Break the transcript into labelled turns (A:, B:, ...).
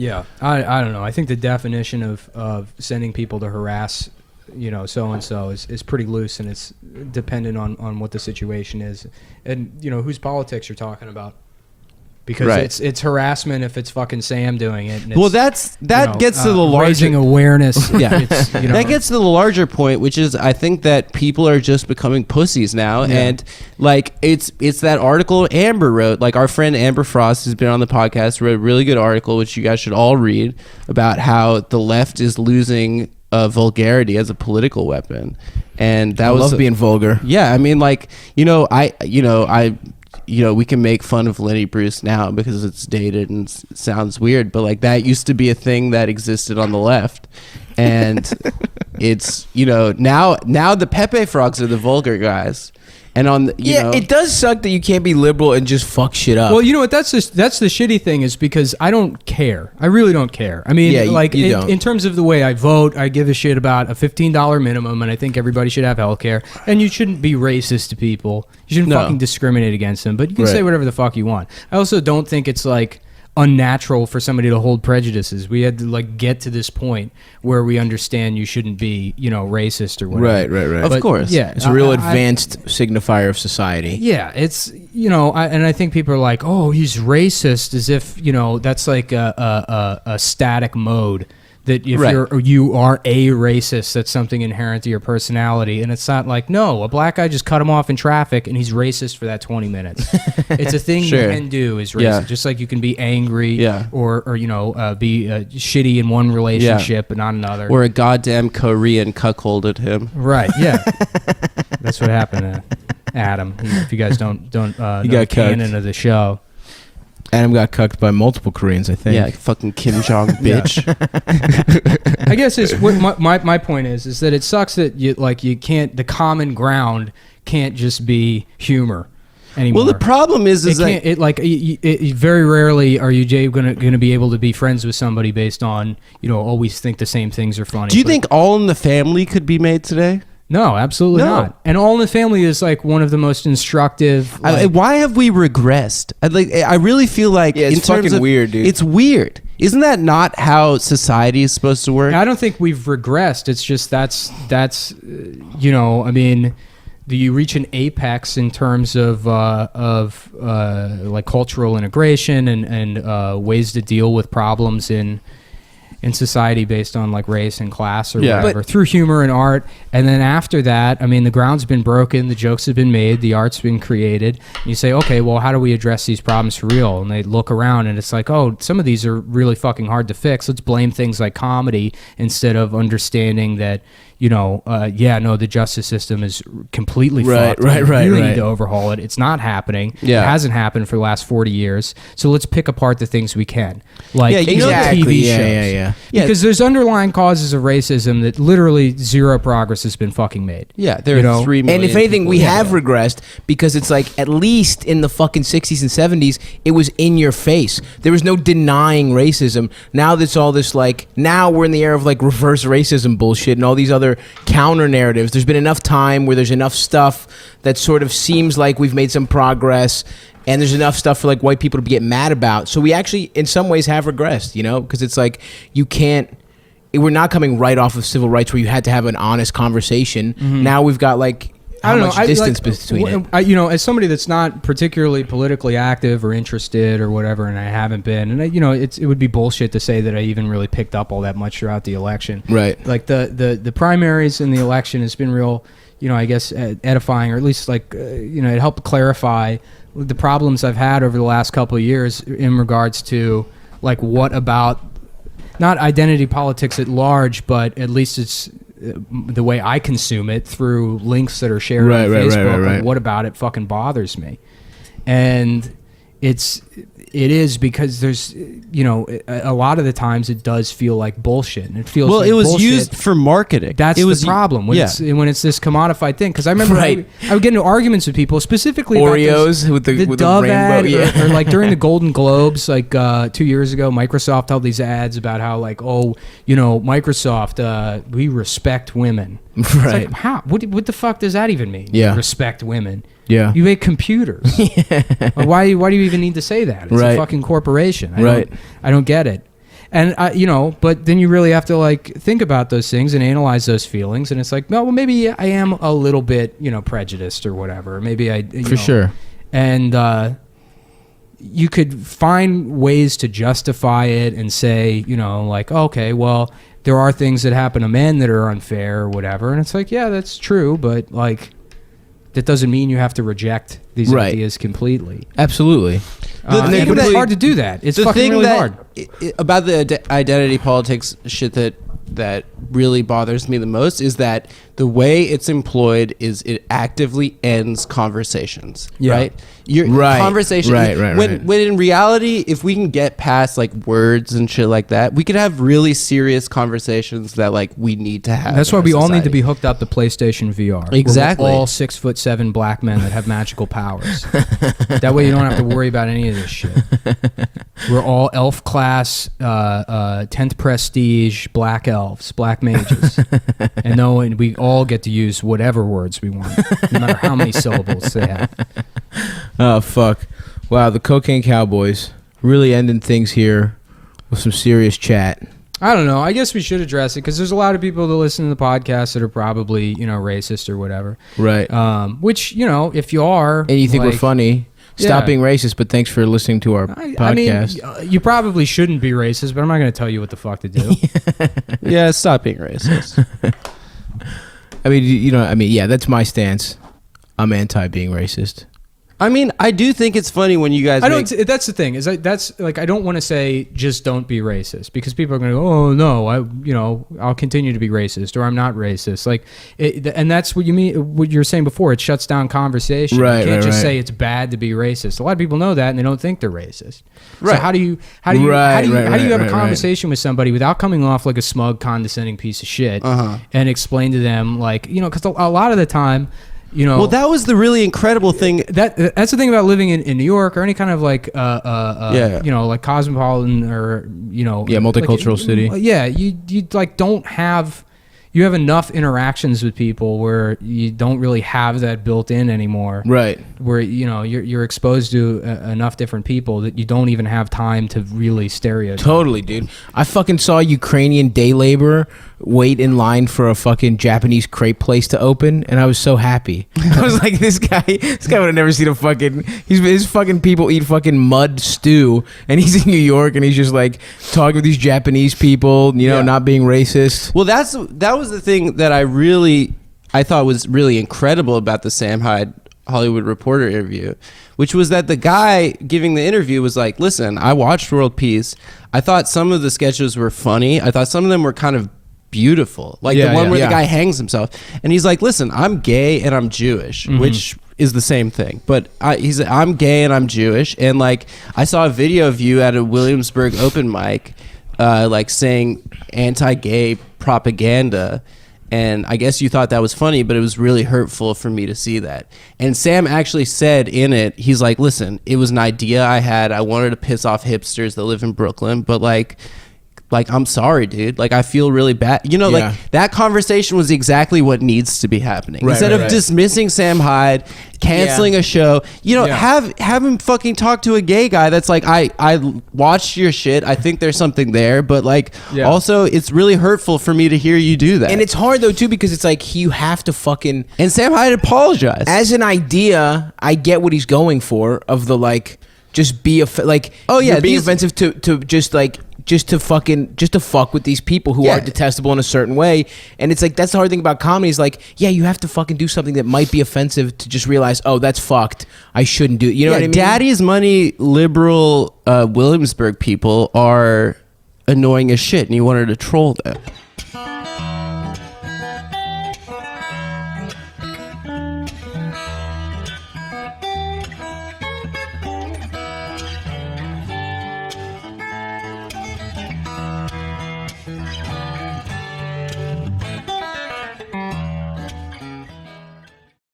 A: Yeah, I don't know. I think the definition of sending people to harass, so and so is pretty loose, and it's dependent on what the situation is, and whose politics you're talking about. Because it's harassment if it's fucking Sam doing it. And it's,
B: that gets to the larger
A: raising awareness.
B: That gets to the larger point, which is I think that people are just becoming pussies now, and like it's that article Amber wrote. Like our friend Amber Frost has been on the podcast, wrote a really good article which you guys should all read about how the left is losing vulgarity as a political weapon, and that
C: I love being vulgar.
B: Yeah, I mean, like we can make fun of Lenny Bruce now because it's dated and sounds weird, but like that used to be a thing that existed on the left, and it's now the Pepe Frogs are the vulgar guys, and on the,
C: it does suck that you can't be liberal and just fuck shit up.
A: Well, you know what? That's the shitty thing is because I don't care. I really don't care. I mean, in terms of the way I vote, I give a shit about a $15 minimum, and I think everybody should have health care. And you shouldn't be racist to people. You shouldn't fucking discriminate against them. But you can say whatever the fuck you want. I also don't think it's like unnatural for somebody to hold prejudices. We had to like get to this point where we understand you shouldn't be, racist or whatever.
C: Right.
A: But,
C: of course.
A: Yeah.
C: It's a real advanced signifier of society.
A: Yeah. It's, and I think people are like, oh, he's racist, as if, that's like a static mode. That if you are a racist, that's something inherent to your personality. And it's not like, no, a black guy just cut him off in traffic and he's racist for that 20 minutes. It's a thing you can do is racist. Yeah. Just like you can be angry or be shitty in one relationship but not another.
B: Or a goddamn Korean cuckolded him.
A: Right, yeah. That's what happened to Adam. If you guys don't know the canon of the show.
C: Adam got cucked by multiple Koreans, I think.
B: Yeah, fucking Kim Jong bitch.
A: I guess it's what my point is that it sucks that you can't, the common ground can't just be humor anymore.
B: Well, the problem is
A: very rarely are you going to be able to be friends with somebody based on always think the same things are funny.
B: Do you think All in the Family could be made today?
A: No, absolutely not. And All in the Family is like one of the most instructive.
B: Why have we regressed? I really feel like
C: it's fucking weird, dude.
B: It's weird. Isn't that not how society is supposed to work?
A: I don't think we've regressed. It's just that's I mean, do you reach an apex in terms of like cultural integration and ways to deal with problems in society based on like race and class or whatever, through humor and art. And then after that, I mean, the ground's been broken, the jokes have been made, the art's been created. And you say, okay, well, how do we address these problems for real? And they look around and it's like, oh, some of these are really fucking hard to fix. Let's blame things like comedy instead of understanding that, the justice system is completely fucked. We really need to overhaul it. It's not happening. Yeah. It hasn't happened for the last 40 years. So let's pick apart the things we can. Like TV shows.
C: Yeah.
A: Because there's underlying causes of racism that literally zero progress has been fucking made.
B: Yeah, there are 3 million.
C: And if anything, we have regressed because it's like at least in the fucking 60s and 70s, it was in your face. There was no denying racism. Now that's all this like, now we're in the era of like reverse racism bullshit and all these other counter narratives. There's been enough time where there's enough stuff that sort of seems like we've made some progress. And there's enough stuff for like white people to get mad about. So we actually, in some ways, have regressed, because it's like we're not coming right off of civil rights where you had to have an honest conversation. Mm-hmm. Now we've got like how much distance between it.
A: As somebody that's not particularly politically active or interested or whatever, and I haven't been, and it would be bullshit to say that I even really picked up all that much throughout the election.
C: Right.
A: Like the primaries in the election has been real, I guess edifying, or at least like it helped clarify the problems I've had over the last couple of years in regards to like what about not identity politics at large, but at least it's the way I consume it through links that are shared on Facebook. Right. What about it fucking bothers me? And it is because there's, a lot of the times it does feel like bullshit. And it feels like
B: it was
A: bullshit.
B: Used for marketing.
A: That's the problem when it's this commodified thing. Because I remember I would get into arguments with people, specifically
C: Oreos
A: about
C: with the
A: Dove
C: rainbow,
A: ad, or like during the Golden Globes, like 2 years ago, Microsoft held these ads about how like, Microsoft, we respect women.
C: Right.
A: It's like, how? What the fuck does that even mean?
C: Yeah.
A: Respect women.
C: Yeah.
A: You make computers. Why do you even need to say that? It's a fucking corporation. I don't get it. And but then you really have to like think about those things and analyze those feelings, and it's like, no, well, maybe I am a little bit, prejudiced or whatever. Maybe I,
C: For sure.
A: And you could find ways to justify it and say, like, okay, well, there are things that happen to men that are unfair or whatever, and it's like, yeah, that's true, but like, that doesn't mean you have to reject these ideas completely.
C: Absolutely.
A: But it's hard to do that. It's fucking really hard.
B: About the identity politics shit that really bothers me the most is that the way it's employed is it actively ends conversations.
A: Yeah.
B: Right? Conversation.
C: Right.
B: When in reality, if we can get past like words and shit like that, we could have really serious conversations that like we need to have.
A: That's why we all need to be hooked up to PlayStation VR.
B: Exactly.
A: We're all 6'7" black men that have magical powers. That way you don't have to worry about any of this shit. We're all elf class, 10th prestige, black elves, black mages. And we all get to use whatever words we want, no matter how many syllables they have.
C: Oh, fuck. Wow, the Cocaine Cowboys really ending things here with some serious chat.
A: I don't know. I guess we should address it because there's a lot of people that listen to the podcast that are probably, racist or whatever.
C: Right.
A: Which, if you are...
C: And you think we're funny... Stop
A: Yeah.
C: being racist, but thanks for listening to our podcast.
A: I mean, you probably shouldn't be racist, but I'm not going to tell you what the fuck to do.
B: Yeah, stop being racist.
C: I mean, yeah, that's my stance. I'm anti being racist.
B: I mean, I do think it's funny when you guys.
A: That's the thing. That's like I don't want to say just don't be racist because people are going to go, oh no, I'll continue to be racist or I'm not racist. Like, and that's what you mean. What you're saying before, it shuts down conversation.
C: Right.
A: You can't just say it's bad to be racist. A lot of people know that and they don't think they're racist.
B: Right.
A: So how do you have a conversation with somebody without coming off like a smug, condescending piece of shit and explain to them like because a lot of the time.
B: Well, that was the really incredible thing.
A: That's the thing about living in New York or any kind of like like cosmopolitan or
C: multicultural city.
A: Yeah, you like don't have. You have enough interactions with people where you don't really have that built in anymore.
C: Right.
A: Where you're exposed to enough different people that you don't even have time to really stereotype.
C: Totally, dude. I fucking saw a Ukrainian day laborer wait in line for a fucking Japanese crepe place to open, and I was so happy. I was like, this guy would have never seen a fucking. His fucking people eat fucking mud stew, and he's in New York, and he's just like talking with these Japanese people, not being racist.
B: Well, that was the thing that I thought was really incredible about the Sam Hyde Hollywood Reporter interview, which was that the guy giving the interview was like, listen, I watched World Peace. I thought some of the sketches were funny. I thought some of them were kind of beautiful. Like the one where the guy hangs himself. And he's like, listen, I'm gay and I'm Jewish, which is the same thing. But I'm gay and I'm Jewish. And like, I saw a video of you at a Williamsburg open mic, like saying anti-gay propaganda. And I guess you thought that was funny, but it was really hurtful for me to see that. And Sam actually said in it, he's like, listen, it was an idea I had. I wanted to piss off hipsters that live in Brooklyn, but like I'm sorry, dude. Like, I feel really bad. Like that conversation was exactly what needs to be happening. Instead of dismissing Sam Hyde, canceling a show, have him fucking talk to a gay guy that's like, I watched your shit. I think there's something there, but like, also it's really hurtful for me to hear you do that.
C: And it's hard though too because it's like you have to fucking.
B: And Sam Hyde apologized.
C: As an idea, I get what he's going for of the like, just be being offensive to just to fuck with these people who are detestable in a certain way. And it's like, that's the hard thing about comedy is like, you have to fucking do something that might be offensive to just realize, oh, that's fucked. I shouldn't do it. You know what I mean?
B: Daddy's money liberal Williamsburg people are annoying as shit and you wanted to troll them.